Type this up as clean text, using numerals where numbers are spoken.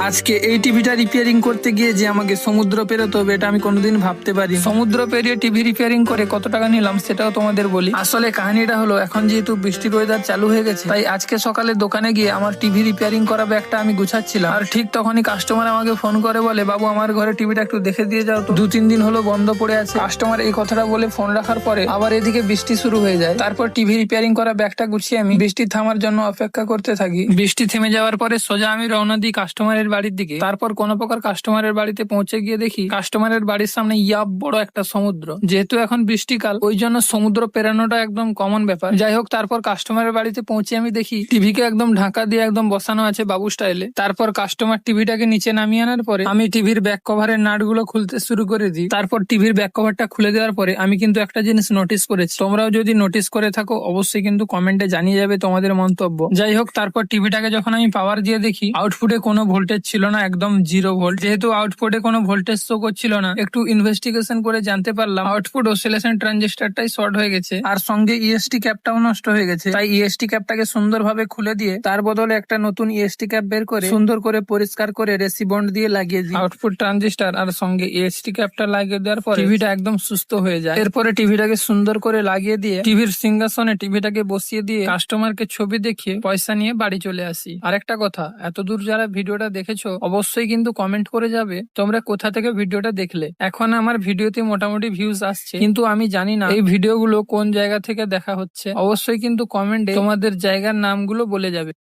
আজকে এই টিভিটা রিপেয়ারিং করতে গিয়ে যে আমাকে সমুদ্র পেরোতে হবে এটা আমি কোনোদিন ভাবতে পারি। সমুদ্র পেরিয়ে টিভি রিপেয়ারিং করে কত টাকা নিলাম সেটাও তোমাদের বলি। আসলে কাহিনীটা হলো, এখন যেহেতু বৃষ্টির ওয়েদার চালু হয়ে গেছে, তাই আজকে সকালে দোকানে গিয়ে আমার টিভি রিপেয়ারিং করা ব্যাগটা আমি গুছাচ্ছিলাম, আর ঠিক তখনই কাস্টমার আমাকে ফোন করে বলে, বাবু আমার ঘরে টিভিটা একটু দেখে দিয়ে যাও তো, 2-3 দিন হলো বন্ধ পড়ে আছে। কাস্টমার এই কথাটা বলে ফোন রাখার পরে আবার এদিকে বৃষ্টি শুরু হয়ে যায়। তারপর টিভি রিপেয়ারিং করা ব্যাগটা গুছিয়ে আমি বৃষ্টি থামার জন্য অপেক্ষা করতে থাকি। বৃষ্টি থেমে যাওয়ার পরে সোজা আমি রওনা দিই কাস্টমারের বাড়ির দিকে। তারপর কোনো প্রকার কাস্টমারের বাড়িতে পৌঁছে গিয়ে দেখি কাস্টমারের বাড়ির সামনে ইয়াব বড় একটা সমুদ্র। যেহেতু এখন বৃষ্টিকাল, ওই জন্য সমুদ্র পেরানোটা একদম কমন ব্যাপার। যাই হোক, তারপর কাস্টমারের বাড়িতে পৌঁছে আমি দেখি টিভিকে একদম ঢাকা দিয়ে একদম বসানো আছে বাবু স্টাইলে। তারপর কাস্টমার টিভিটাকে নিচে নামিয়ে আনার পরে আমি টিভির ব্যাক কভারের নাটগুলো খুলতে শুরু করে দিই। তারপর টিভির ব্যাক কভারটা খুলে দেওয়ার পরে আমি কিন্তু একটা জিনিস নোটিস করেছি, তোমরাও যদি নোটিস করে থাকো অবশ্যই কিন্তু কমেন্টে জানিয়ে যাবে তোমাদের মন্তব্য। যাই হোক, তারপর টিভিটাকে যখন আমি পাওয়ার দিয়ে দেখি আউটপুটে কোনো ভোল্টেজ ছিল না, একদম 0 ভোল্ট। যেহেতু আউটপুটে কোনো ভোল্টেজ শো করছিল না, একটু ইনভেস্টিগেশন করে জানতে পারলাম আউটপুট অসিলেশন ট্রানজিস্টরটাই শর্ট হয়ে গেছে, আর সঙ্গে ইএসটি ক্যাপটাও নষ্ট হয়ে গেছে। তাই ইএসটি ক্যাপটাকে সুন্দরভাবে খুলে দিয়ে তার বদলে একটা নতুন ইএসটি ক্যাপ বের করে সুন্দর করে পরিষ্কার করে রেসি বন্ড দিয়ে লাগিয়ে দিই। আউটপুট ট্রানজিস্টর আর সঙ্গে ইএসটি ক্যাপটা লাগিয়ে দেওয়ার পর টিভিটা একদম সুস্থ হয়ে যায়। এরপরে টিভিটাকে সুন্দর করে লাগিয়ে দিয়ে টিভির সিংহাসনে টিভিটাকে বসিয়ে দিয়ে কাস্টমারকে ছবি দেখিয়ে পয়সা নিয়ে বাড়ি চলে আসি। আরেকটা কথা, এতদূর যারা ভিডিওটা দেখেছো অবশ্যই কিন্তু কমেন্ট করে যাবে তোমরা কোথা থেকে ভিডিওটা দেখলে। এখন আমার ভিডিওতে মোটামুটি ভিউজ আসছে, কিন্তু আমি জানি না এই ভিডিওগুলো কোন জায়গা থেকে দেখা হচ্ছে। অবশ্যই কিন্তু কমেন্টে তোমাদের জায়গার নামগুলো বলে যাবে।